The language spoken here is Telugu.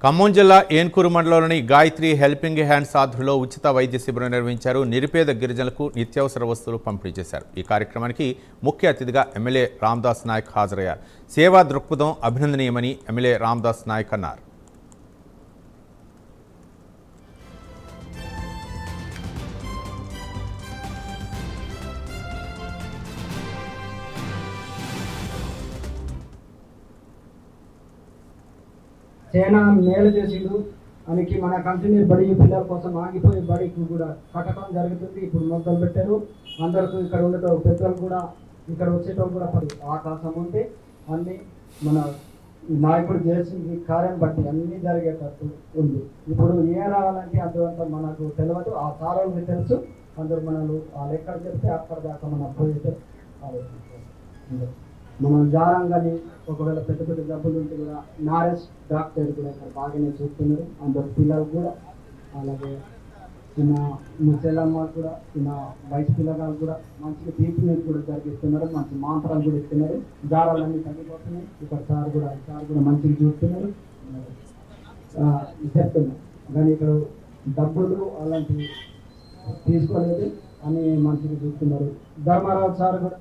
ఖమ్మం జిల్లా ఏన్కూరు మండలంలోని గాయత్రి హెల్పింగ్ హ్యాండ్స్ ఆధ్వర్యంలో ఉచిత వైద్య శిబిరం నిర్వహించారు. నిరుపేద గిరిజనులకు నిత్యావసర వస్తువులు పంపిణీ చేశారు. ఈ కార్యక్రమానికి ముఖ్య అతిథిగా ఎమ్మెల్యే రామదాస్ నాయక్ హాజరయ్యారు. సేవా దృక్పథం అభినందనీయమని ఎమ్మెల్యే రామదాస్ నాయక్ అన్నారు. సేనా మేలు చేసిండు మనకి మన కంటిన్యూ బడి పిల్లల కోసం ఆగిపోయి బడికి కూడా కట్టడం జరుగుతుంది. ఇప్పుడు మొదలు పెట్టారు. అందరికీ ఇక్కడ ఉండటం పెద్దలు కూడా ఇక్కడ వచ్చేటప్పుడు కూడా ఆకాశం ఉంటే అన్నీ మన నాయకుడు చేసిన కార్యం బట్టి అన్నీ జరిగేటట్టు ఉంది. ఇప్పుడు ఏ రావాలంటే అందువంతా మనకు తెలియదు, ఆ సారాలకి తెలుసు. అందరూ మనలు వాళ్ళు ఎక్కడ చెప్తే అక్కడ దాకా మనం పోయేటే ఆలోచించాలి. మనం జారంగాని ఒకవేళ పెద్ద పెద్ద డబ్బులు ఉంటే కూడా నారెస్ డాక్టర్ కూడా ఇక్కడ బాగానే చూస్తున్నారు. అందరు పిల్లలు కూడా అలాగే చిన్న ముసలమ్మ కూడా చిన్న వయసు పిల్లగాలు కూడా మంచిగా ట్రీట్మెంట్ కూడా జరిగిస్తున్నారు. మంచి మాంత్రాలు కూడా ఇస్తున్నారు. జారాలన్నీ తగ్గిపోతున్నాయి. ఇక్కడ సార్ కూడా మంచిగా చూస్తున్నారు చెప్తున్నారు. కానీ ఇక్కడ డబ్బులు అలాంటివి తీసుకోలేదు అని మంచిగా చూస్తున్నారు. ధర్మారావు సార్ కూడా